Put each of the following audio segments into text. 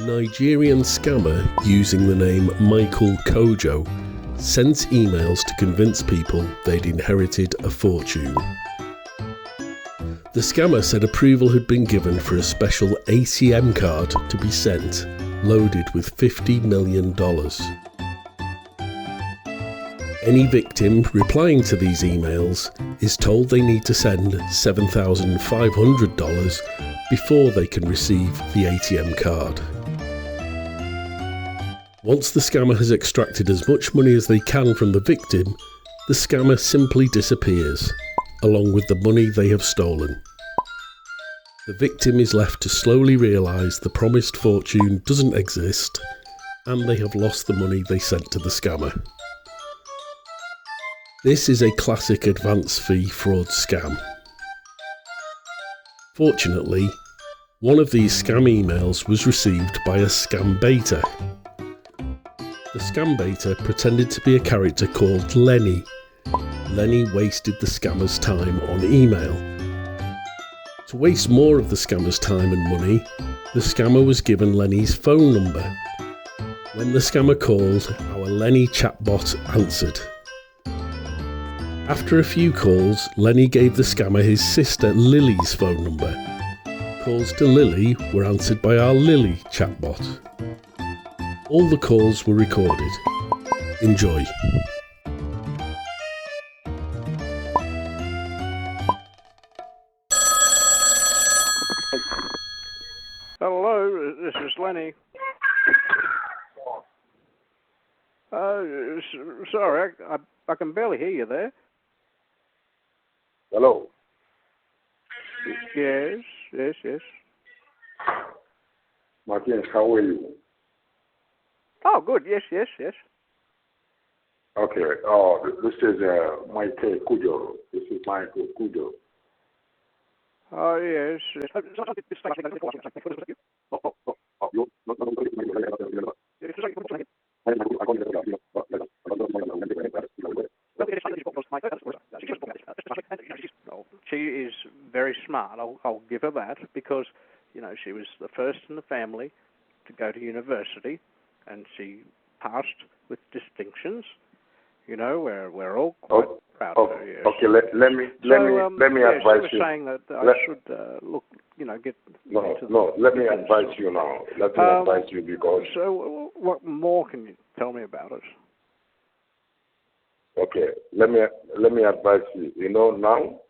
Nigerian scammer using the name Michael Kojo sent emails to convince people they'd inherited a fortune. The scammer said approval had been given for a special ATM card to be sent, loaded with $50 million. Any victim replying to these emails is told they need to send $7,500 before they can receive the ATM card. Once the scammer has extracted as much money as they can from the victim, the scammer simply disappears, along with the money they have stolen. The victim is left to slowly realise the promised fortune doesn't exist, and they have lost the money they sent to the scammer. This is a classic advance fee fraud scam. Fortunately, one of these scam emails was received by a scam beta. The scam beta pretended to be a character called Lenny. Lenny wasted the scammer's time on email. To waste more of the scammer's time and money, the scammer was given Lenny's phone number. When the scammer called, our Lenny chatbot answered. After a few calls, Lenny gave the scammer his sister Lilly's phone number. Calls to Lilly were answered by our Lilly chatbot. All the calls were recorded. Enjoy. Hello, this is Lenny. Sorry, I can barely hear you there. Hello. Yes. Martin, how are you? Oh, good. Yes. Okay. This is Michael Kujo. This is Michael Kujo. Oh, yes. She is very smart. I'll give her that because, she was the first in the family to go to university, and she passed with distinctions. We're all quite proud of her. Yes. Okay, let me advise you. She was saying that I should get. No. Let me advise you now. Let me advise you because. So, what more can you tell me about it? Okay, let me advise you. Now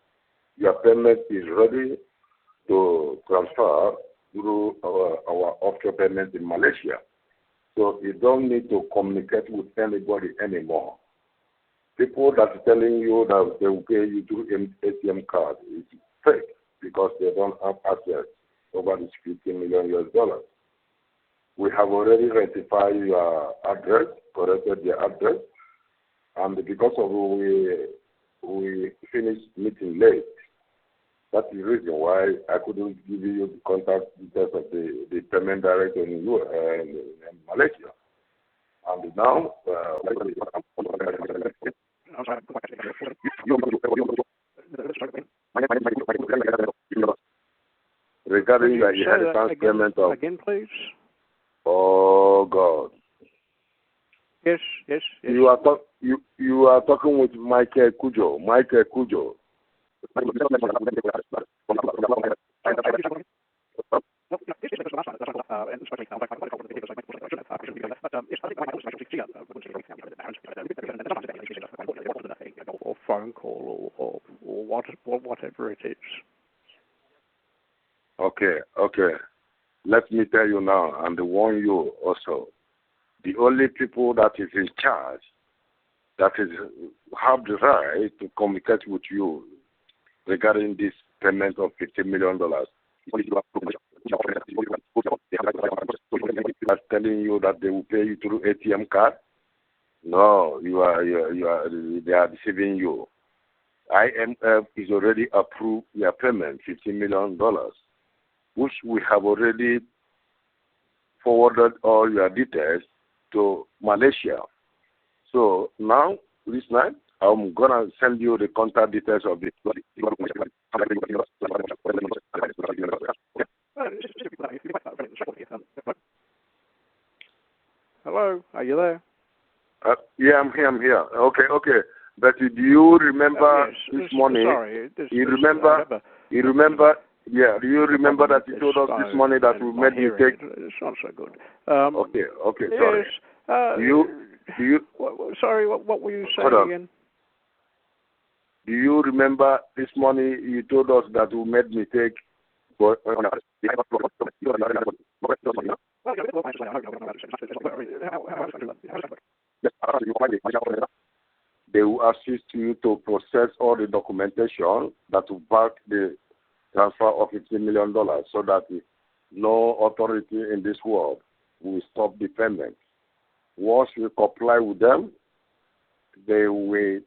your payment is ready to transfer through our offshore payment in Malaysia. So you don't need to communicate with anybody anymore. People that are telling you that they will pay you through an ATM card is fake because they don't have access over this $50 million. We have already rectified your address, corrected your address, and because of we finished meeting late, that's the reason why I couldn't give you the contact details of the payment director in Malaysia. And now, regarding your inheritance payment of... Again, please. Oh, God. Yes. You are talking with Michael Kujo. Michael Kujo. Or phone call or whatever it is. Okay. Let me tell you now and warn you also. The only people that is in charge, that is have the right to communicate with you regarding this payment of $50 million. They are telling you that they will pay you through ATM card. No, they are deceiving you. IMF is already approved your payment, $50 million, which we have already forwarded all your details to Malaysia. So now, this night, I'm going to send you the contact details of the... Hello, are you there? Yeah, I'm here. Okay. But do you remember Yes, this morning? Sorry. You remember? Yeah, do you remember that you told us this morning that we made you take? It's not so good. Okay, sorry. Yes. Do you? Sorry, what were you saying again? Do you remember this morning you told us that we made me take? They will assist you to process all the documentation that will back the transfer of $15 million so that no authority in this world will stop the payment. Once you comply with them, they will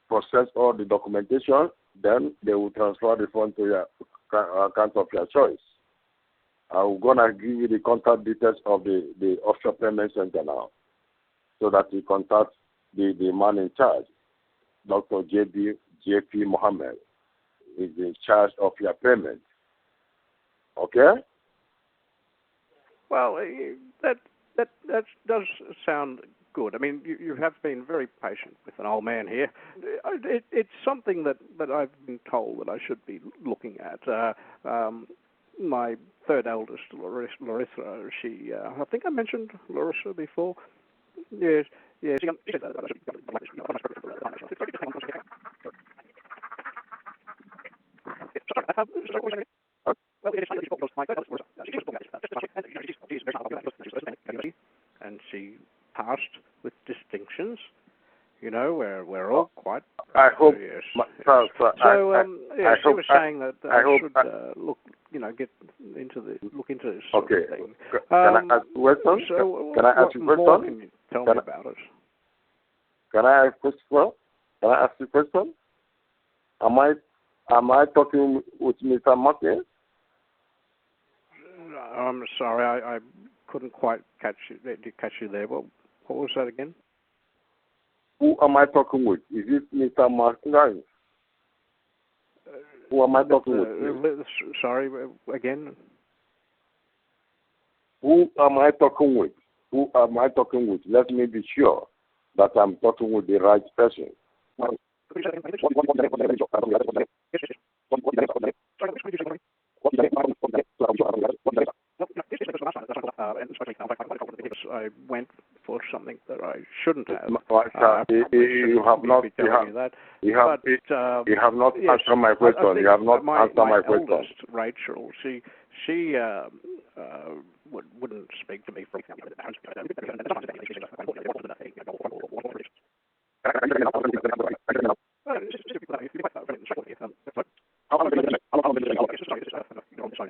process all the documentation, then they will transfer the fund to your account of your choice. I'm going to give you the contact details of the offshore payment center now so that you contact the man in charge. Dr. J.P. Mohammed is in charge of your payment. Okay? Well, that does sound good. I mean, you have been very patient with an old man here. It's something that I've been told that I should be looking at. My third eldest, Larissa, she, I think I mentioned Larissa before. Yes. And she passed with distinctions. You know, we're all quite. I hope. Yes. So, she was saying that I should look look into this sort of thing. Can I ask you a question? Can I ask you a question? Can you tell me about it? Can I ask you a question? Am I talking with Mr. Martin? I'm sorry, I couldn't quite catch you there. What was that again? Who am I talking with? Is it Mr. Martin? Who am I talking with? Sorry, again? Who am I talking with? Who am I talking with? Let me be sure that I'm talking with the right person. I went for something that I shouldn't have. You have not answered my question. You have not answered my question. Eldest, Rachel, she wouldn't speak to me for.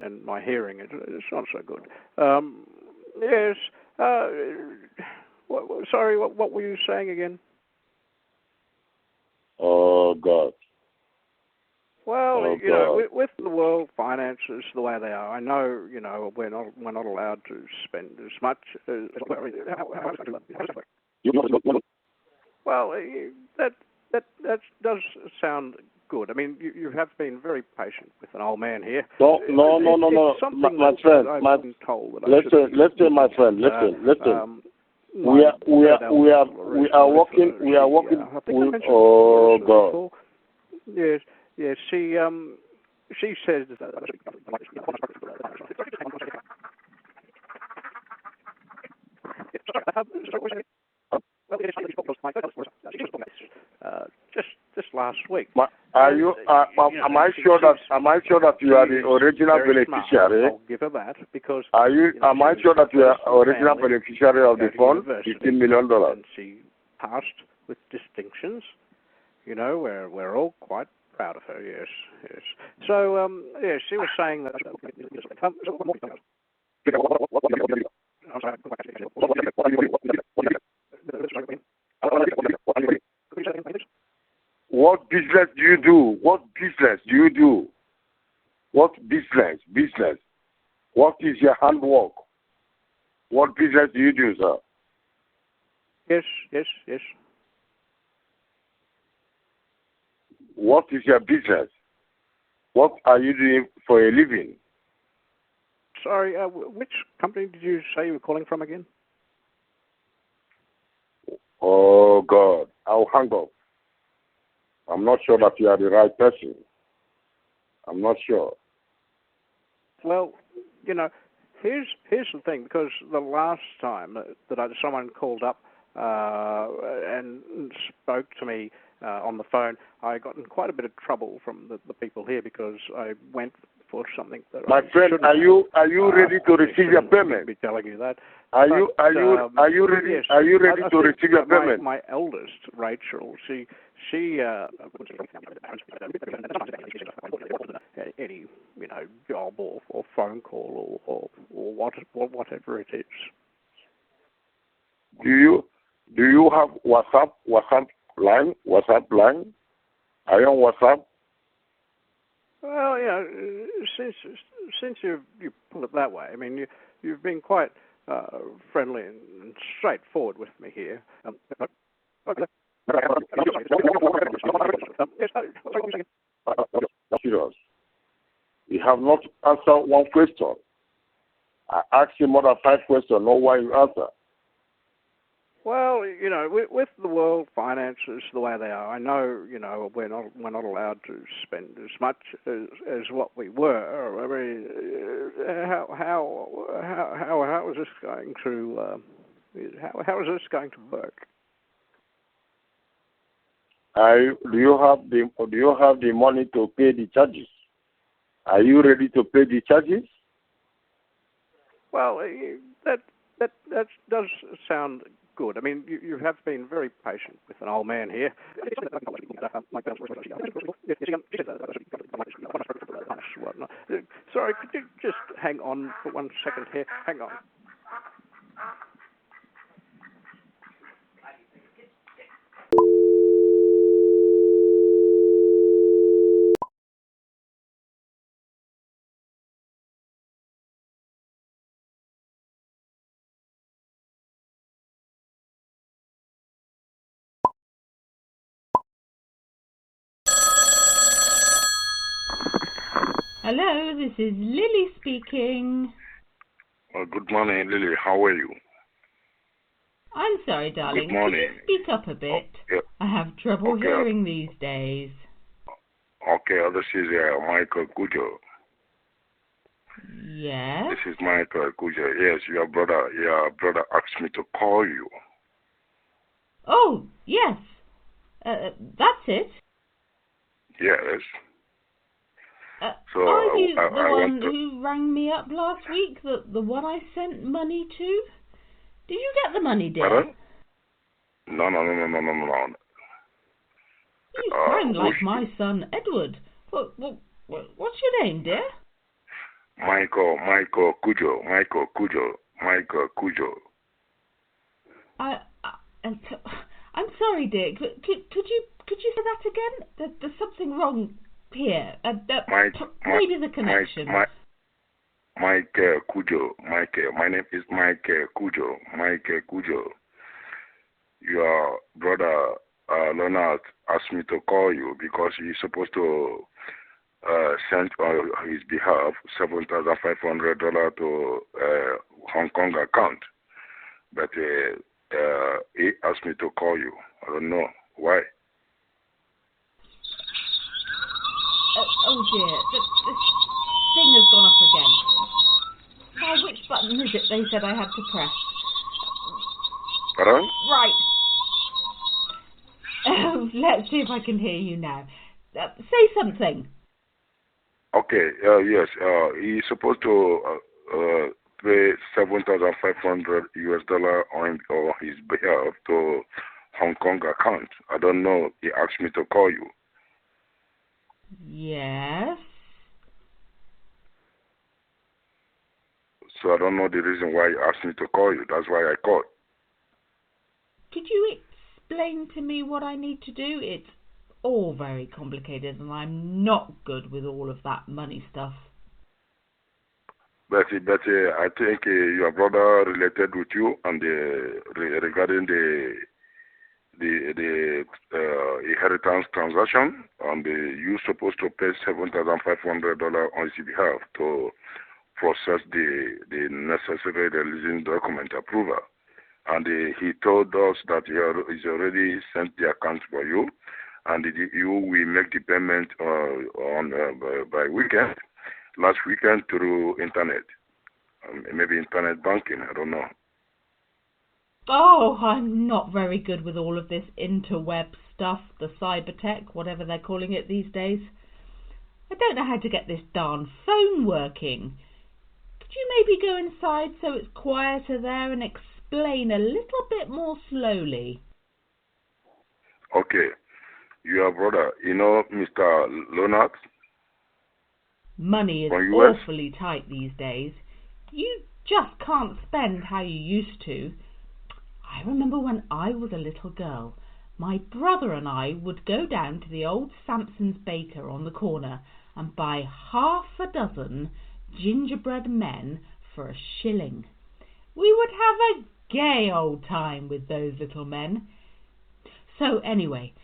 And my hearing is not so good. Yes. Sorry, what were you saying again? Oh God. Well, you know, with the world finances the way they are, I know, you know, we're not allowed to spend as much as. Well, that does sound good. I mean, you have been very patient with an old man here. No. My friend, listen, my friend, listen. We are working. I think I mentioned oh God. before. Yes. She says. Just last week. Are you? Am I sure that you are the original beneficiary? I'll give her that because. Are you? Am I sure that you are original beneficiary of the fund? $15 million. And she passed with distinctions. You know, we're all quite proud of her. Yes. So she was saying that. What business do you do? What business? What is your handwork? What business do you do, sir? Yes. What is your business? What are you doing for a living? Sorry, which company did you say you were calling from again? Oh, God. I'll hang up. I'm not sure that you are the right person. I'm not sure. Well, here's the thing, because the last time that someone called up and spoke to me on the phone, I got in quite a bit of trouble from the people here because I went for something that My friend, are you ready to receive your payment? Be telling you that. Are you ready? Yes, are you ready to receive your my, payment? My eldest, Rachel, she any job or phone call or whatever it is. Do you have WhatsApp line? Are you on WhatsApp? Well, since you put it that way, I mean, you've been quite friendly and straightforward with me here. Serious. You have not answered one question. I asked you more than 5 questions. No one you answer. Well, with the world finances the way they are, I know, we're not allowed to spend as much as what we were. I mean, how is this going to how is this going to work? Do you have the money to pay the charges? Are you ready to pay the charges? Well, that does sound good. I mean, you have been very patient with an old man here. Sorry, could you just hang on for 1 second here? Hang on. Hello, this is Lilly speaking. Good morning, Lily. How are you? I'm sorry, darling. Good morning. Could you speak up a bit? Okay. I have trouble hearing these days. Okay, this is Michael Kujo. Yes? This is Michael Kujo. Yes, your brother asked me to call you. Oh, yes. That's it. Yes. So are you I the one want to... who rang me up last week? The one I sent money to? Did you get the money, dear? Pardon? No. You sound like my son, Edward. What's your name, dear? Michael Kujo. I'm sorry, dear. Could you say that again? There's something wrong here. Maybe the connection. Michael Kujo. My name is Michael Kujo. Your brother Leonard asked me to call you because he's supposed to send on his behalf $7,500 to Hong Kong account, but he asked me to call you. I don't know why. Oh dear, this thing has gone off again. Now, which button is it they said I had to press? Pardon? Right. Let's see if I can hear you now. Say something. Okay, yes, he's supposed to pay $7,500 on his behalf to Hong Kong account. I don't know. He asked me to call you. Yes. So I don't know the reason why he asked me to call you. That's why I called. Could you explain to me what I need to do? It's all very complicated and I'm not good with all of that money stuff. But I think your brother related with you and regarding the inheritance transaction, and you're supposed to pay $7,500 on his behalf to process the necessary releasing document approval. and he told us that he's already sent the account for you, and you will make the payment by weekend, last weekend through internet, maybe internet banking. I don't know. Oh, I'm not very good with all of this interweb stuff, the cyber tech, whatever they're calling it these days. I don't know how to get this darn phone working. Could you maybe go inside so it's quieter there and explain a little bit more slowly? Okay. Your brother, you know Mr. Leonard? Money is From US? awfully tight these days. You just can't spend how you used to. I remember when I was a little girl, my brother and I would go down to the old Sampson's baker on the corner and buy half a dozen gingerbread men for a shilling. We would have a gay old time with those little men. So anyway,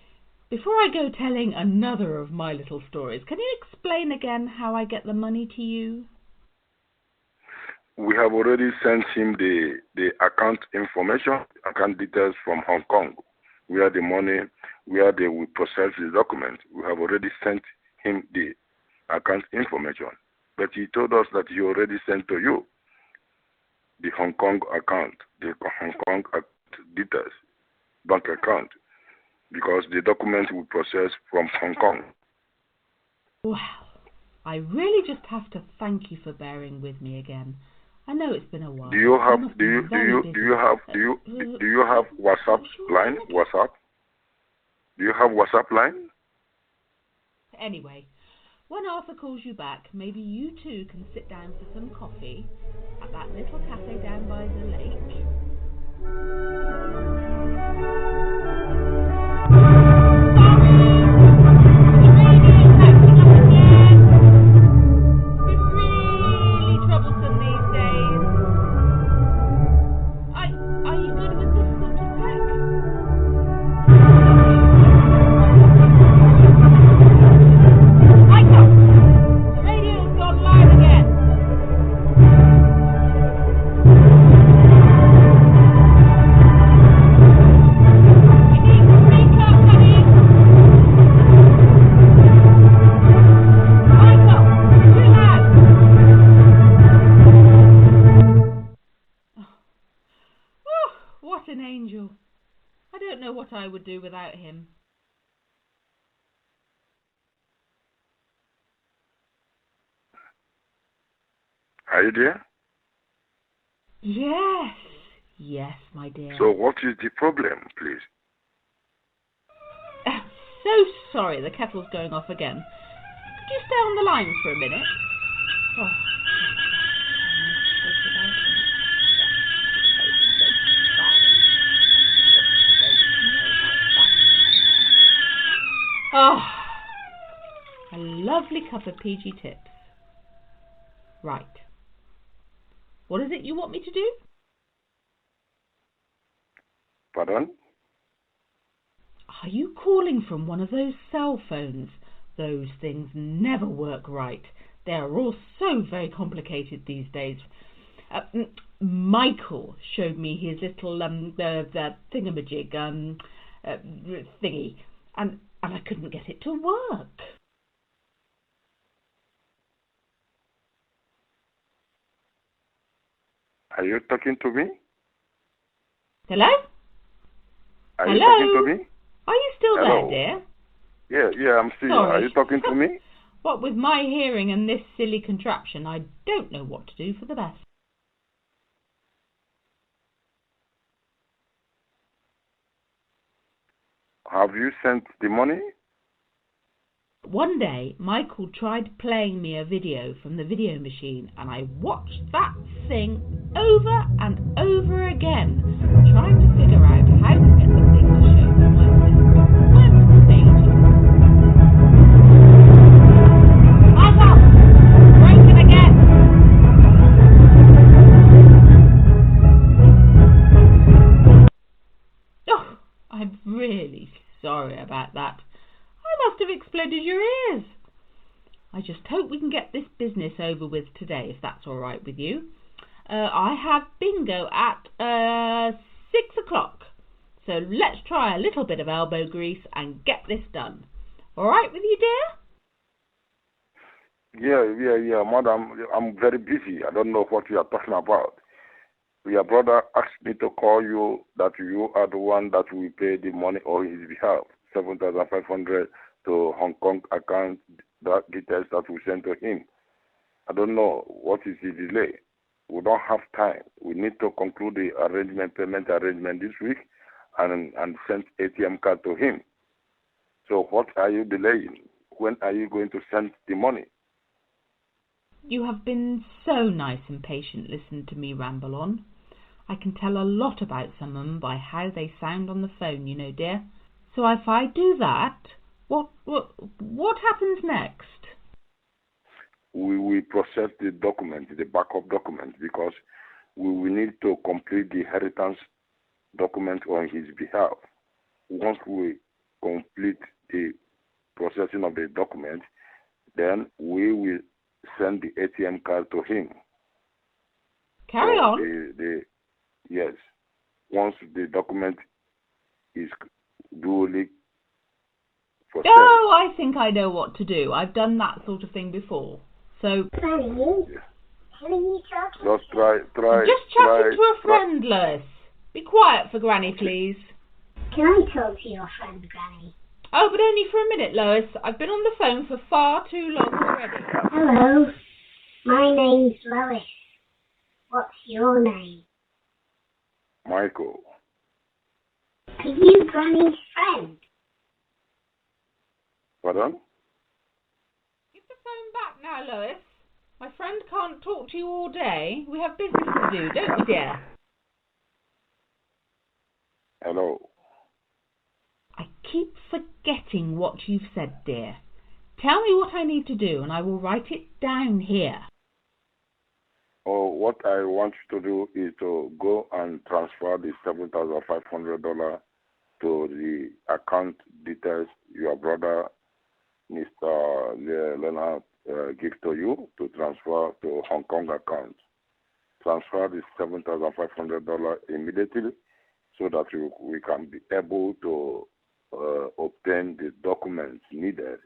before I go telling another of my little stories, can you explain again how I get the money to you? We have already sent him the account information, account details from Hong Kong, where the money, where they will process the document. We have already sent him the account information. But he told us that he already sent to you the Hong Kong account, the Hong Kong details, bank account, because the document will process from Hong Kong. Well, I really just have to thank you for bearing with me again. I know it's been a while. Do you have WhatsApp line? WhatsApp? Do you have WhatsApp line? Anyway, when Arthur calls you back, maybe you two can sit down for some coffee at that little cafe down by the lake. What I would do without him. Are you there? Yes, my dear. So what is the problem, please? So sorry, the kettle's going off again. Could you stay on the line for a minute? A lovely cup of PG Tips. Right. What is it you want me to do? Pardon? Are you calling from one of those cell phones? Those things never work right. They are all so very complicated these days. Michael showed me his little the thingamajig thingy, and I couldn't get it to work. Are you talking to me? Hello? Are you talking to me? Are you still Hello? there, dear? Yeah, I'm still. Sorry. Are you talking to me? What with my hearing and this silly contraption, I don't know what to do for the best. Have you sent the money? One day, Michael tried playing me a video from the video machine, and I watched that thing over and over again, trying to figure out how to get the thing to show me my web pages. Michael! Broken again! Oh, I'm really sorry about that. I must have exploded your ears. I just hope we can get this business over with today, if that's all right with you. I have bingo at 6 6 o'clock. So let's try a little bit of elbow grease and get this done. All right with you, dear? Yeah, madam. I'm very busy. I don't know what you are talking about. Your brother asked me to call you that you are the one that will pay the money on his behalf, 7,500 to Hong Kong account, that details that we sent to him. I don't know what is the delay. We don't have time. We need to conclude the payment arrangement this week and send ATM card to him. So what are you delaying? When are you going to send the money? You have been so nice and patient. Listen to me ramble on. I can tell a lot about some of them by how they sound on the phone, you know, dear. So if I do that, what happens next? We will process the document, the backup document, because we will need to complete the inheritance document on his behalf. Once we complete the processing of the document, then we will send the ATM card to him. Carry on. Yes. Once the document is duly processed. Oh, I think I know what to do. I've done that sort of thing before. So, Granny, who are you talking to? Just try. Just chatting to a friend, Lois. Be quiet for Granny, please. Can I talk to your friend, Granny? Oh, but only for a minute, Lois. I've been on the phone for far too long already. Hello, my name's Lois. What's your name? Michael. Are you Granny's friend? Pardon? Give the phone back now, Lois. My friend can't talk to you all day. We have business to do, don't we, dear? Hello. I keep forgetting what you've said, dear. Tell me what I need to do and I will write it down here. Oh, what I want you to do is to go and transfer the $7,500 to the account details your brother, Mr. Lenny, give to you to transfer to Hong Kong account. Transfer the $7,500 immediately so that we can be able to obtain the documents needed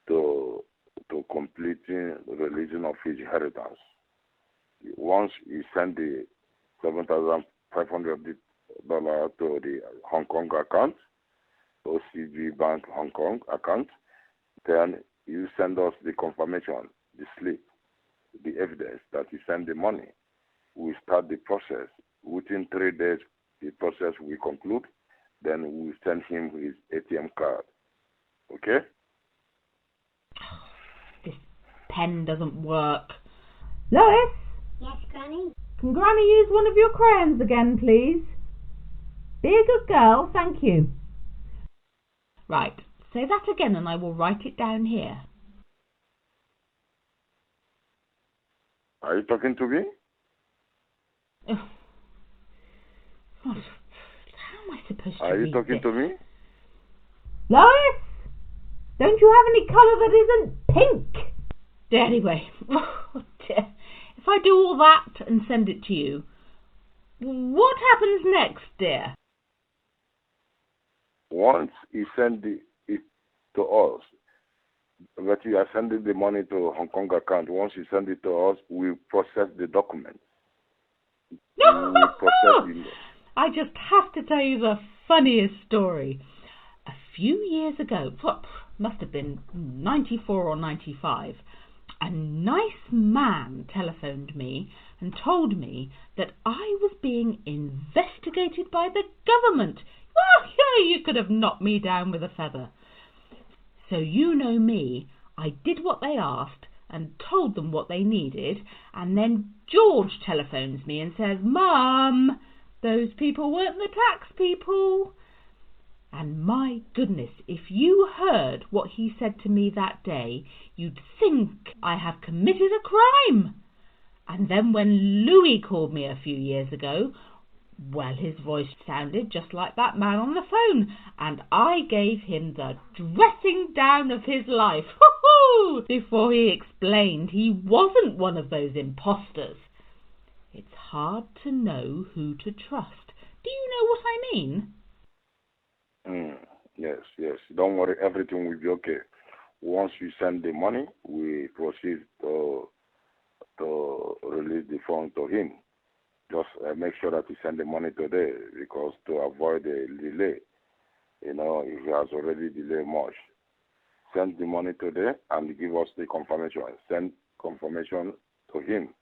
to completing the releasing of his inheritance. Once you send the $7,500 to the Hong Kong account, OCB Bank Hong Kong account, then you send us the confirmation, the slip, the evidence that you send the money. We start the process. Within 3 days, the process will conclude. Then we send him his ATM card. Okay? This pen doesn't work. Lois? Yes, Granny? Can Granny use one of your crayons again, please? Be a good girl, thank you. Right, say that again and I will write it down here. Are you talking to me? Ugh. How am I supposed to Are you read talking this? to me? Lois? Don't you have any colour that isn't pink? Anyway, if I do all that and send it to you, what happens next, dear? Once you send it to us, but you are sending the money to Hong Kong account. Once you send it to us, we process the document. I just have to tell you the funniest story. A few years ago, must have been 94 or 95, a nice man telephoned me and told me that I was being investigated by the government. Well, you could have knocked me down with a feather. So you know me, I did what they asked and told them what they needed, and then George telephones me and says, Mum, those people weren't the tax people. And my goodness, if you heard what he said to me that day, you'd think I have committed a crime. And then when Louis called me a few years ago, well, his voice sounded just like that man on the phone, and I gave him the dressing down of his life, before he explained he wasn't one of those imposters. It's hard to know who to trust, Do you know what I mean? Yes. Don't worry, everything will be okay. Once you send the money, we proceed to release the fund to him. Just make sure that you send the money today, because to avoid a delay, he has already delayed much. Send the money today and give us the confirmation. Send confirmation to him.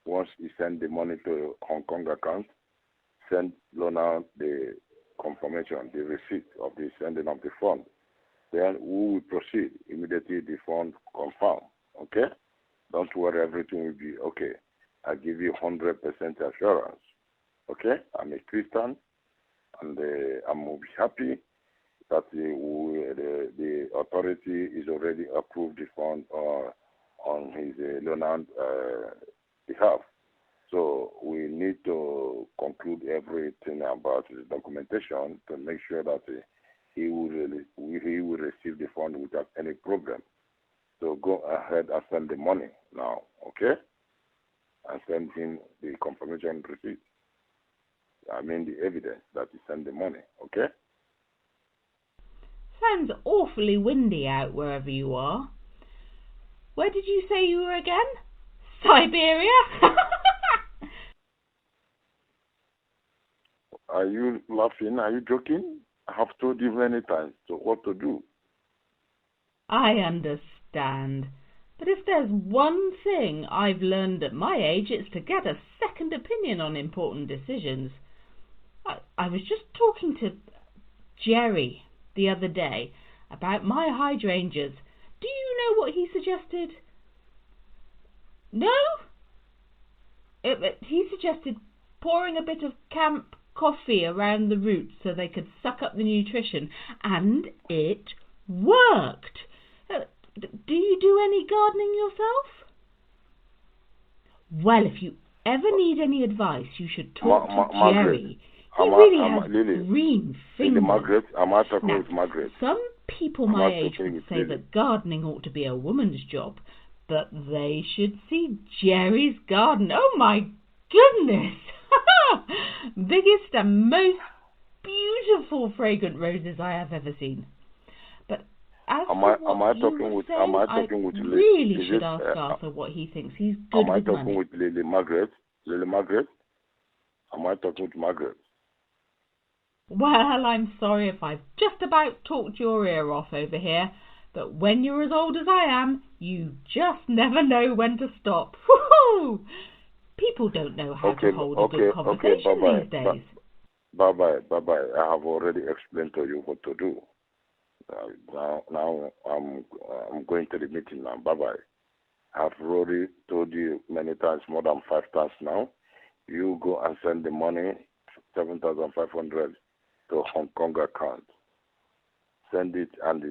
Once he send the money to Hong Kong account, send Lona the confirmation, the receipt of the sending of the fund. Then we will proceed immediately. The fund confirm. Okay? Don't worry, everything will be okay. I give you 100% assurance. Okay? I'm a Christian, and I'm happy that the authority is already approved the fund on his Leonard behalf. So we need to conclude everything about his documentation to make sure that he will receive the fund without any problem. So go ahead and send the money now, okay? And send him the confirmation receipt. I mean the evidence that he sent the money, okay? Sounds awfully windy out wherever you are. Where did you say you were again? Siberia? Are you laughing? Are you joking? I have told you many times what to do. I understand. But if there's one thing I've learned at my age, it's to get a second opinion on important decisions. I was just talking to Jerry the other day about my hydrangeas. Do you know what he suggested? No? He suggested pouring a bit of camp coffee around the roots so they could suck up the nutrition, and it worked. Do you do any gardening yourself? Well, if you ever need any advice, you should talk to Jerry. He really has Lily, green fingers. Margaret, am I talking with Margaret? Some people my age would say that gardening ought to be a woman's job, but they should see Jerry's garden. Oh my goodness! Biggest and most beautiful fragrant roses I have ever seen. But as am I talking with really should ask Arthur what he thinks. He's good with money. Am I talking with Lily Margaret? Lily Margaret? Am I talking with Margaret? Well, I'm sorry if I've just about talked your ear off over here, but when you're as old as I am, you just never know when to stop. Woo-hoo! People don't know how to hold a good conversation these days. Bye-bye. I have already explained to you what to do. Now I'm going to the meeting now. Bye-bye. I've already told you many times, more than 5 times now. You go and send the money, 7,500, to Hong Kong account. Send it and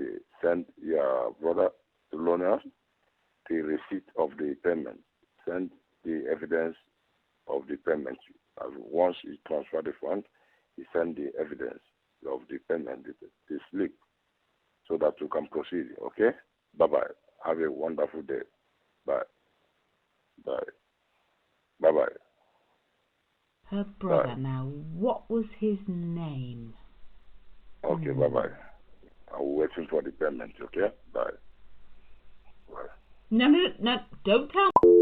send your brother to Lona the receipt of the payment. Send the evidence of the payment. And once you transfer the fund, you send the evidence of the payment, the slip, so that you can proceed. Okay? Bye-bye. Have a wonderful day. Bye. Bye-bye. Her brother, now, what was his name? Okay, bye-bye. I'm waiting for the payment, okay? Bye. No, don't tell me.